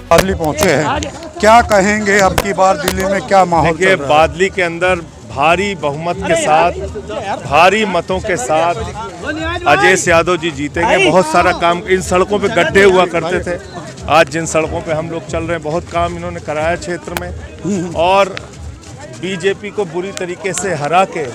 बादली पहुंचे हैं, क्या कहेंगे अब की बार दिल्ली में क्या माहौल चल रहा है? बादली के अंदर भारी बहुमत के साथ, भारी मतों के साथ अजय यादव जी जीतेंगे। बहुत सारा काम, इन सड़कों पे गड्ढे हुआ करते थे, आज जिन सड़कों पे हम लोग चल रहे हैं बहुत काम इन्होंने कराया क्षेत्र में, और बीजेपी को बुरी तरीके से हरा के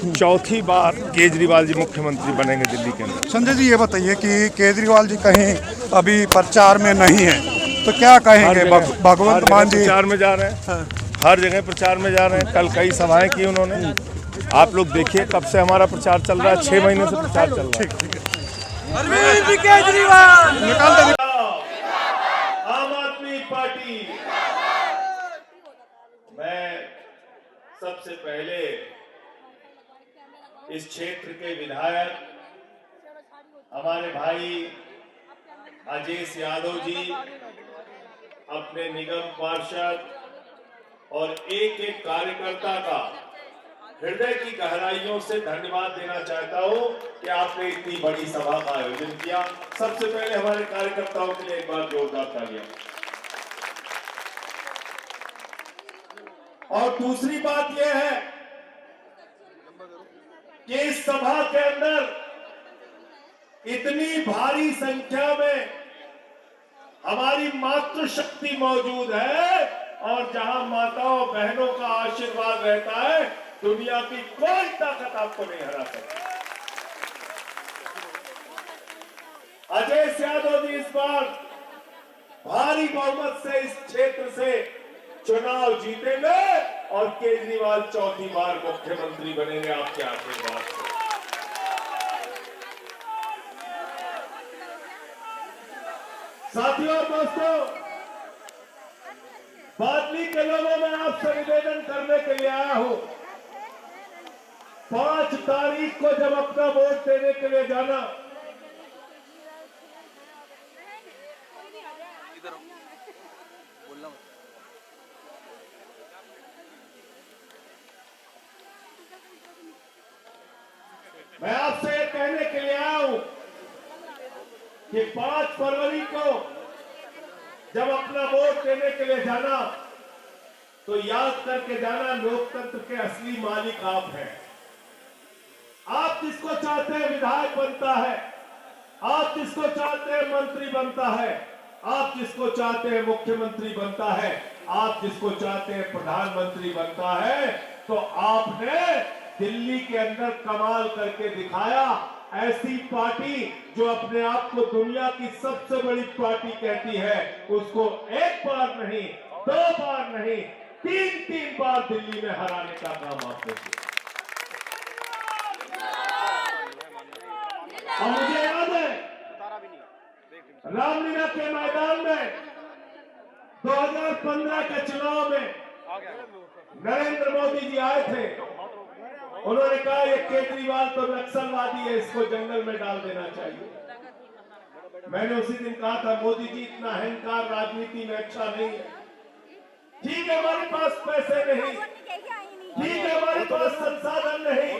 चौथी बार केजरीवाल जी मुख्यमंत्री बनेंगे दिल्ली के अंदर। संजय जी ये बताइए कि केजरीवाल जी कहीं अभी प्रचार में नहीं है तो क्या कहेंगे? भगवंत मान जी प्रचार में जा रहे हैं, हर जगह प्रचार में जा रहे हैं। कल कई सभाएं की उन्होंने, आप लोग देखिए कब से हमारा प्रचार चल रहा है, 6 महीने से प्रचार चल रहा है। अरविंद केजरीवाल आम आदमी पार्टी। मैं सबसे पहले इस क्षेत्र के विधायक हमारे भाई अजय यादव जी, अपने निगम पार्षद और एक एक कार्यकर्ता का हृदय की गहराइयों से धन्यवाद देना चाहता हूं कि आपने इतनी बड़ी सभा का आयोजन किया। सबसे पहले हमारे कार्यकर्ताओं के लिए एक बार जोरदार तालियां। और दूसरी बात यह है कि इस सभा के अंदर इतनी भारी संख्या में हमारी मातृशक्ति मौजूद है, और जहां माताओं बहनों का आशीर्वाद रहता है, दुनिया की कोई ताकत आपको नहीं हरा सकती। अजय यादव जी इस बार भारी बहुमत से इस क्षेत्र से चुनाव जीतेंगे और केजरीवाल चौथी बार मुख्यमंत्री बनेंगे आपके आशीर्वाद से। साथियों, दोस्तों, बादली के लोगों में आपसे निवेदन करने के लिए आया हूं। 5 तारीख को जब अपना वोट देने के लिए जाना, मैं आपसे ये कहने के लिए आया हूं कि 5 फरवरी को जब अपना वोट देने के लिए जाना तो याद करके जाना, लोकतंत्र के असली मालिक आप हैं। आप जिसको चाहते हैं विधायक बनता है, आप जिसको चाहते हैं मंत्री बनता है, आप जिसको चाहते हैं मुख्यमंत्री बनता है, आप जिसको चाहते हैं प्रधानमंत्री बनता है। तो आपने दिल्ली के अंदर कमाल करके दिखाया। ऐसी पार्टी जो अपने आप को दुनिया की सबसे बड़ी पार्टी कहती है, उसको 1 बार नहीं, 2 बार नहीं, 3 बार दिल्ली में हराने का काम आपने किया। और मुझे याद है रामलीला के मैदान में 2015 के चुनाव में नरेंद्र मोदी जी आए थे। उन्होंने कहा ये केजरीवाल तो नक्सलवादी है, इसको जंगल में डाल देना चाहिए। मैंने उसी दिन कहा था, मोदी जी इतना अहंकार राजनीति में अच्छा नहीं है। ठीक है, हमारे पास पैसे नहीं, ठीक है, हमारे पास संसाधन नहीं,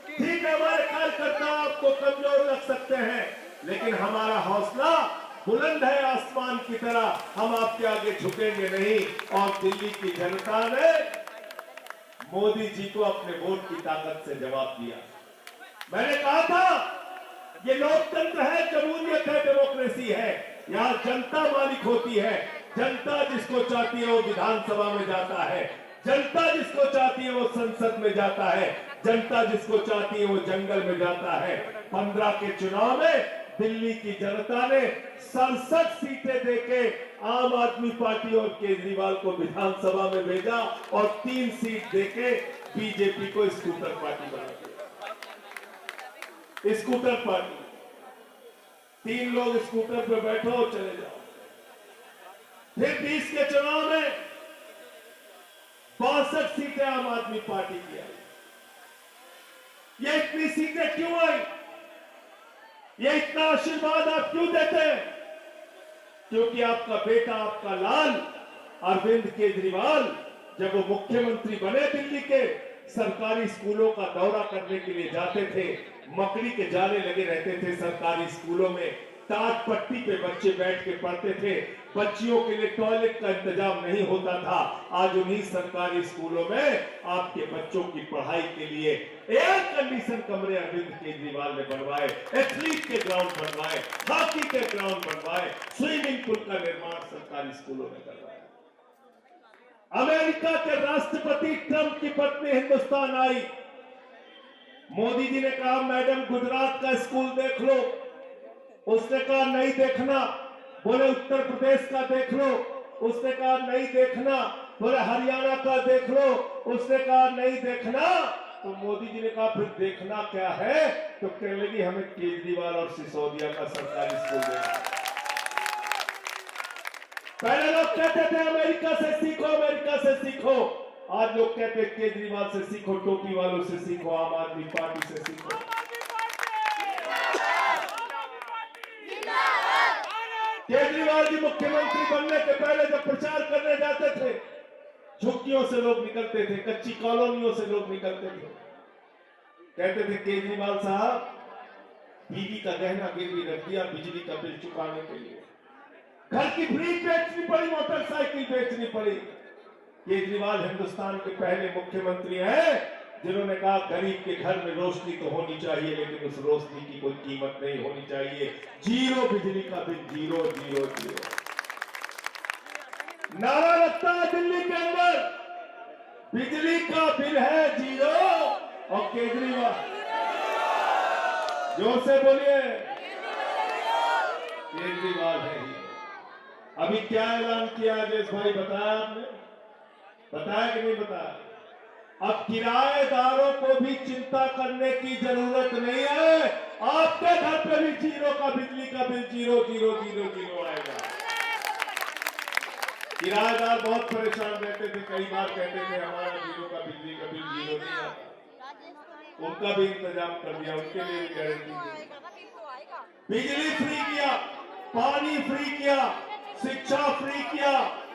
ठीक है, हमारे कार्यकर्ता आपको कमजोर लग सकते हैं, लेकिन हमारा हौसला बुलंद है आसमान की तरह। हम आपके आगे झुकेंगे नहीं। और दिल्ली की जनता ने मोदी जी को अपने वोट की ताकत से जवाब दिया। मैंने कहा था ये लोकतंत्र है, जमहूरियत है, डेमोक्रेसी है। यहाँ जनता मालिक होती है। जनता जिसको चाहती है वो विधानसभा में जाता है, जनता जिसको चाहती है वो संसद में जाता है, जनता जिसको चाहती है वो जंगल में जाता है। 15 के चुनाव में दिल्ली की जनता ने 67 सीटें देके आम आदमी पार्टी और केजरीवाल को विधानसभा में भेजा और 3 सीट देके बीजेपी को स्कूटर पार्टी बना दिया। स्कूटर पार्टी, 3 लोग स्कूटर पे बैठो और चले जाओ। फिर 20 के चुनाव में 62 सीटें आम आदमी पार्टी की आई। ये इतनी सीटें क्यों आई? ये इतना आशीर्वाद आप क्यों देते हैं? क्योंकि आपका बेटा, आपका लाल अरविंद केजरीवाल जब वो मुख्यमंत्री बने दिल्ली के, सरकारी स्कूलों का दौरा करने के लिए जाते थे, मकड़ी के जाले लगे रहते थे सरकारी स्कूलों में। टाट पट्टी पे बच्चे बैठ के पढ़ते थे, बच्चियों के लिए टॉयलेट का इंतजाम नहीं होता था। आज उन्हीं सरकारी स्कूलों में आपके बच्चों की पढ़ाई के लिए एयर कंडीशन कमरे अरविंद केजरीवाल ने बनवाए, एथलीट के ग्राउंड बनवाए, हॉकी के ग्राउंड बनवाए, स्विमिंग पूल का निर्माण सरकारी स्कूलों में करवाया। अमेरिका के राष्ट्रपति ट्रंप की पत्नी हिंदुस्तान आई, मोदी जी ने कहा मैडम गुजरात का स्कूल देख लो, उसने कहा नहीं देखना। बोले उत्तर प्रदेश का देख लो, उसने कहा नहीं देखना। बोले हरियाणा का देख लो, उसने कहा नहीं देखना। तो मोदी जी ने कहा फिर देखना क्या है? तो कहने लगी हमें केजरीवाल और सिसोदिया का सरकारी स्कूल देखना। पहले लोग कहते थे अमेरिका से सीखो, अमेरिका से सीखो। आज लोग कहते हैं केजरीवाल से सीखो, टोपी वालों से सीखो, आम आदमी पार्टी से सीखो। केजरीवाल जी मुख्यमंत्री बनने के पहले जब प्रचार करने जाते थे, झुग्गियों से लोग निकलते थे, कच्ची कॉलोनियों से लोग निकलते थे, कहते थे केजरीवाल साहब बीवी का गहना गिरवी रख दिया बिजली का बिल चुकाने के लिए, घर की फ्रिज बेचनी पड़ी, मोटरसाइकिल बेचनी पड़ी। केजरीवाल हिंदुस्तान के पहले मुख्यमंत्री हैं जिन्होंने कहा गरीब के घर में रोशनी तो होनी चाहिए, लेकिन उस रोशनी की कोई कीमत नहीं होनी चाहिए। जीरो बिजली का बिल, जीरो जीरो जीरो। नारा लगता है दिल्ली के अंदर, बिजली का बिल है जीरो, और केजरीवाल जोर से बोलिए केजरीवाल है ही। अभी क्या ऐलान किया अजय भाई, बताया आपने? बताया कि नहीं बताया? अब किराएदारों को भी चिंता करने की जरूरत नहीं है, आपके घर पे भी जीरो का बिजली का bill zero zero zero zero आएगा। किराएदार बहुत परेशान रहते थे, कई बार कहते थे हमारा जीरो का बिजली का बिल जीरो नहीं आता। उनका भी इंतजाम कर दिया, उनके लिए भी गारंटी दी। बिजली फ्री किया, पानी फ्री किया, शिक्षा फ्री किया,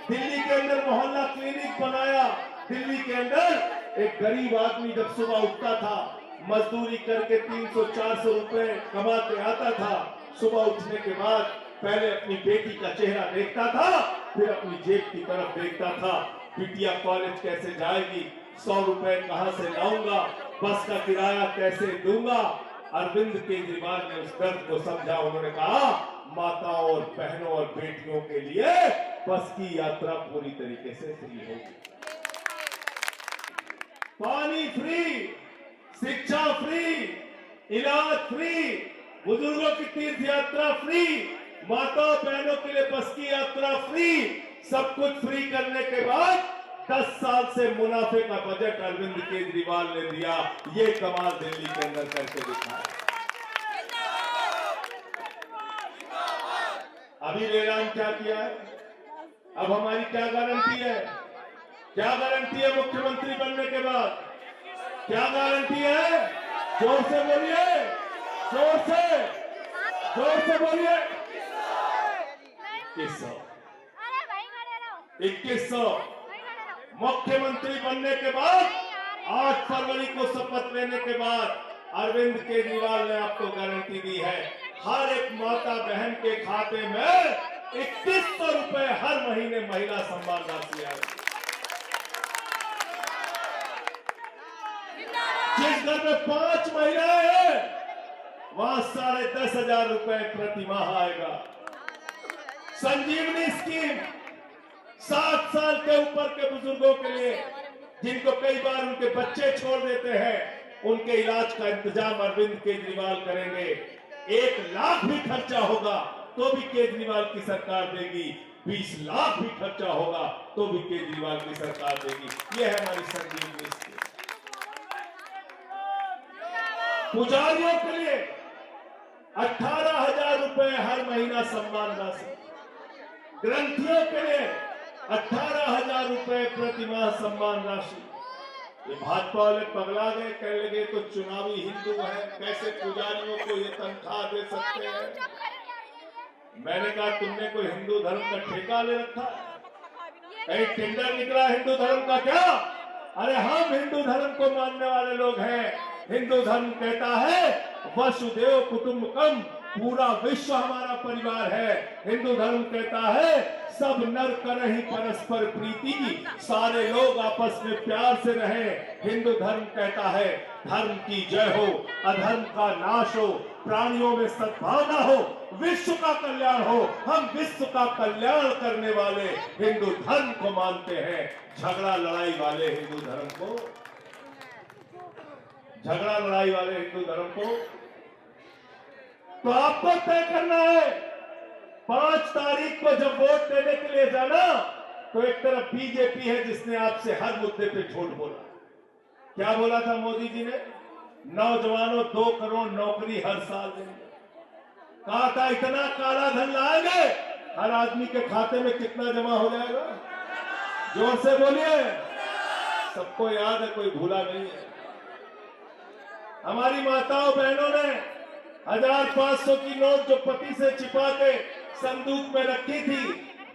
दिल्ली के अंदर मोहल्ला क्लिनिक बनाया। दिल्ली के अंदर एक गरीब आदमी जब सुबह उठता था, मजदूरी करके 300-400 रुपए कमा के आता था, सुबह उठने के बाद पहले अपनी बेटी का चेहरा देखता था, फिर अपनी जेब की तरफ देखता था, बिटिया कॉलेज कैसे जाएगी, 100 रुपए कहां से लाऊंगा, बस का किराया कैसे दूंगा। अरविंद केजरीवाल ने उस दर्द को समझा। उन्होंने कहा माताओं और बहनों और बेटियों के लिए बस की यात्रा पूरी तरीके से फ्री होगी, पानी फ्री, शिक्षा फ्री, इलाज फ्री, बुजुर्गों की तीर्थ यात्रा फ्री, माताओं बहनों के लिए बस की यात्रा फ्री। सब कुछ फ्री करने के बाद 10 साल से मुनाफे का बजट अरविंद केजरीवाल ने दिया। ये कमाल दिल्ली के अंदर करके दिखाया। अभी ऐलान क्या किया है? अब हमारी क्या गारंटी है? क्या गारंटी है मुख्यमंत्री बनने के बाद? क्या गारंटी है? जोर से बोलिए, जोर से बोलिए। 2100 मुख्यमंत्री बनने के बाद 8 फरवरी को शपथ लेने के बाद अरविंद केजरीवाल ने आपको गारंटी दी है, हर एक माता बहन के खाते में 2100 रुपए हर महीने महिला सम्मान राशि आएगी। जिस घर में 5 महिलाएं हैं वहां 10,500 रुपए प्रति माह आएगा। संजीवनी स्कीम 60 साल के ऊपर के बुजुर्गों के लिए, जिनको कई बार उनके बच्चे छोड़ देते हैं, उनके इलाज का इंतजाम अरविंद केजरीवाल करेंगे। 1 लाख भी खर्चा होगा तो भी केजरीवाल की सरकार देगी, 20 लाख भी खर्चा होगा तो भी केजरीवाल की सरकार देगी। यह है हमारी संजीवनी स्कीम। पुजारियों के लिए 18,000 रुपए हर महीना सम्मान राशि, ग्रंथियों के लिए 18,000 रुपए प्रति माह सम्मान राशि। ये भाजपा वाले पगला गए, कहने लगे तो चुनावी हिंदू है, कैसे पुजारियों को ये तनख्वाह दे सकते हैं। मैंने कहा तुमने कोई हिंदू धर्म का ठेका ले रखा, कहीं टेंडर निकला हिंदू धर्म का क्या? अरे हम हिंदू धर्म को मानने वाले लोग हैं। हिंदू धर्म कहता है वसुदेव कुटुंबकम, पूरा विश्व हमारा परिवार है। हिंदू धर्म कहता है सब नर करहि परस्पर प्रीति, सारे लोग आपस में प्यार से रहें। हिंदू धर्म कहता है धर्म की जय हो, अधर्म का नाश हो, प्राणियों में सद्भावना हो, विश्व का कल्याण हो। हम विश्व का कल्याण करने वाले हिंदू धर्म को मानते हैं, झगड़ा लड़ाई वाले हिंदू धर्म को, झगड़ा लड़ाई वाले हिंदू धर्म को तो आपको तय करना है। 5 तारीख को जब वोट देने के लिए जाना तो एक तरफ बीजेपी है जिसने आपसे हर मुद्दे पे झूठ बोला। क्या बोला था मोदी जी ने? नौजवानों 2 करोड़ नौकरी हर साल देंगे। कहा था इतना काला धन लाएंगे हर आदमी के खाते में कितना जमा हो जाएगा? जोर से बोलिए, सबको याद है, कोई भूला नहीं है। हमारी माताओं बहनों ने 1500 की नोट जो पति से छिपा के संदूक में रखी थी,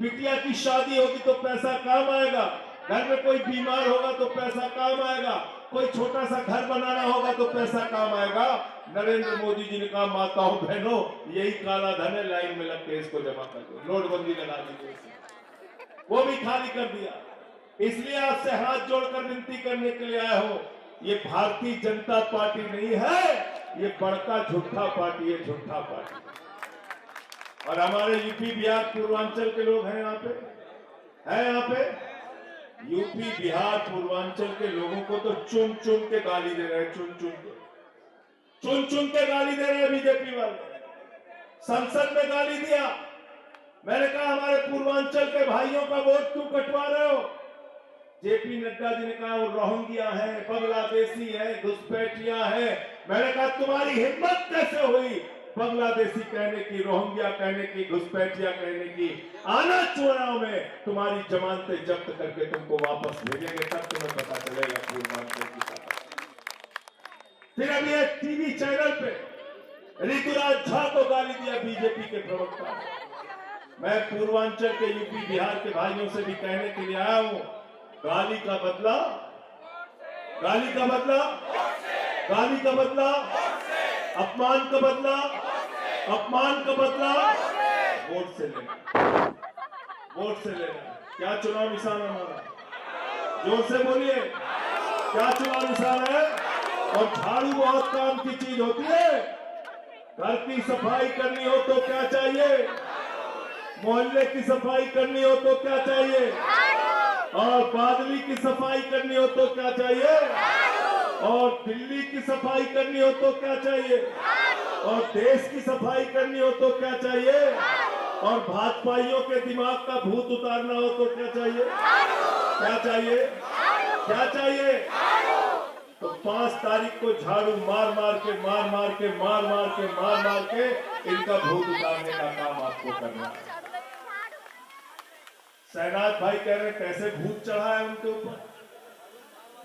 बिटिया की शादी होगी तो पैसा काम आएगा, घर में कोई बीमार होगा तो पैसा काम आएगा, कोई छोटा सा घर बनाना होगा तो पैसा काम आएगा। नरेंद्र मोदी जी ने कहा माताओं बहनों यही काला धन है, लाइन में लग के इसको जमा कर दो, नोटबंदी लगा दी, वो भी खाली कर दिया। इसलिए आपसे हाथ जोड़कर विनती करने के लिए आया हूं, ये भारतीय जनता पार्टी नहीं है, ये बड़का झूठा पार्टी है, झूठा पार्टी। और हमारे यूपी बिहार पूर्वांचल के लोग हैं यहाँ पे, है यहाँ पे यूपी बिहार पूर्वांचल के लोगों को तो चुन चुन के गाली दे रहे हैं, चुन चुन के गाली दे रहे हैं बीजेपी वाले। संसद में गाली दिया। मैंने कहा हमारे पूर्वांचल के भाइयों का वोट क्यों कटवा रहे हो? जेपी नड्डा जी ने कहा वो रोहिंग्या है, बांग्लादेशी है, घुसपैठिया है। मैंने कहा तुम्हारी हिम्मत कैसे हुई बांग्लादेशी कहने की, रोहिंग्या कहने की, घुसपैठिया कहने की? आना चुनाव में, तुम्हारी जमानतें जब्त करके तुमको वापस भेजेंगे, तब तुम्हें पता चलेगा पूर्वांचल की ताकत। फिर अभी एक टीवी चैनल पे ऋतुराज झा को गाली दिया बीजेपी के प्रवक्ता। मैं पूर्वांचल के यूपी बिहार के भाइयों से भी कहने के लिए आया हूं, गाली का बदला, गाली का बदला, गाली का बदला, अपमान का बदला, अपमान का बदला वोट से लेना, वोट से लेना। क्या चुनाव निशान हमारा? जोर से बोलिए, क्या चुनाव निशान है? और झाड़ू बहुत काम की चीज होती है। घर की सफाई करनी हो तो क्या चाहिए? मोहल्ले की सफाई करनी हो तो क्या चाहिए? और बादली की सफाई करनी हो तो क्या चाहिए? और दिल्ली की सफाई करनी हो तो क्या चाहिए? और देश की सफाई करनी हो तो क्या चाहिए? और भाजपाइयों के दिमाग का भूत उतारना हो तो क्या चाहिए? क्या चाहिए? क्या चाहिए? तो 5 तारीख को झाड़ू मार मार के इनका भूत उतारने का काम आपको करना है। शहनाज भाई कह रहे कैसे भूत चढ़ा है उनके ऊपर?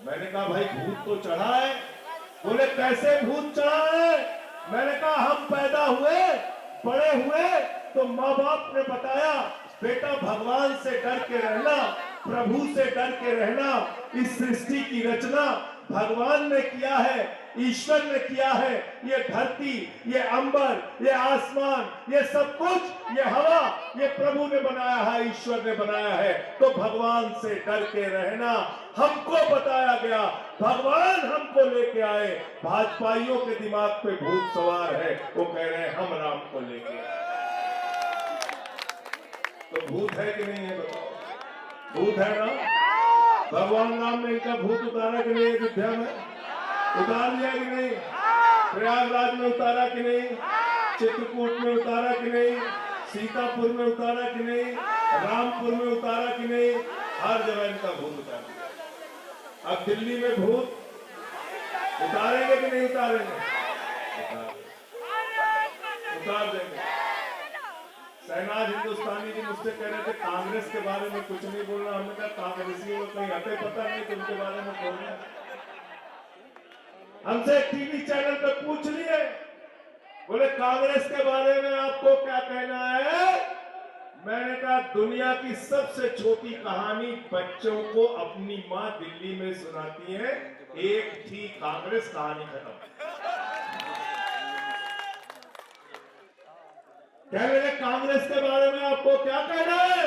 मैंने कहा भाई भूत तो चढ़ा है। बोले कैसे भूत चढ़ा है? मैंने कहा हम पैदा हुए, बड़े हुए तो माँ बाप ने बताया बेटा भगवान से डर के रहना, प्रभु से डर के रहना। इस सृष्टि की रचना भगवान ने किया है, ईश्वर ने किया है। ये धरती, ये अंबर, ये आसमान, ये सब कुछ, ये हवा, ये प्रभु ने बनाया है, ईश्वर ने बनाया है। तो भगवान से डर के रहना हमको बताया गया, भगवान हमको लेके आए। भाजपाइयों के दिमाग पे भूत सवार है, वो कह रहे हैं हम राम को लेके आए। तो भूत है कि नहीं है बताओ? भूत है ना? भगवान राम ने इनका भूत उतारा कि नहीं? अयोध्या में उतार लिया कि नहीं? प्रयागराज में उतारा कि नहीं? चित्रकूट में उतारा कि नहीं? सीतापुर में उतारा कि नहीं? रामपुर में उतारा कि नहीं? हर जगह इनका भूत उतार दिया। अब दिल्ली में भूत उतारेंगे कि नहीं उतारेंगे? उतार देंगे। शहनाज हिंदुस्तानी जी मुझसे कह रहे थे कांग्रेस के बारे में कुछ नहीं बोलना। हमने कहा कांग्रेसियों को कहीं हटे पता नहीं कि उनके बारे में बोलना। हमसे टीवी चैनल पे पूछ लिए, बोले कांग्रेस के बारे में आपको क्या कहना है? मैंने कहा दुनिया की सबसे छोटी कहानी बच्चों को अपनी माँ दिल्ली में सुनाती है, एक थी कांग्रेस, कहानी खत्म। क्या मेरे कांग्रेस के बारे में आपको क्या कहना है?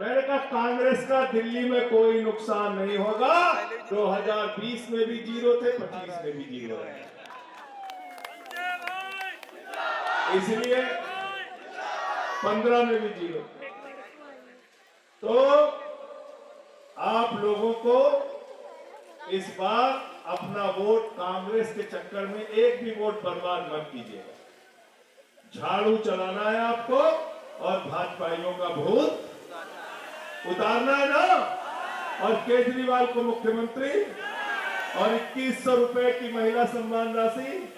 मैंने कहा कांग्रेस का दिल्ली में कोई नुकसान नहीं होगा। 2020 में भी जीरो थे, 25 में भी जीरो है। इसलिए 15 में भी जीरो। तो आप लोगों को इस बार अपना वोट कांग्रेस के चक्कर में एक भी वोट बर्बाद मत कीजिएगा। झाड़ू चलाना है आपको और भाजपाइयों का भूत उतारना है ना। और केजरीवाल को मुख्यमंत्री और 2100 रुपए की महिला सम्मान राशि,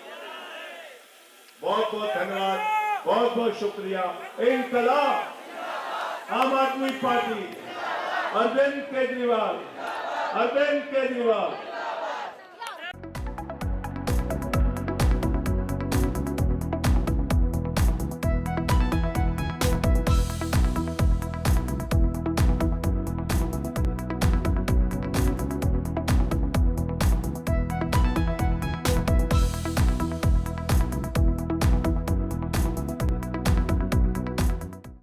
बहुत बहुत धन्यवाद, बहुत बहुत शुक्रिया। इनकलाब, आम आदमी पार्टी, अरविंद केजरीवाल, अरविंद केजरीवाल।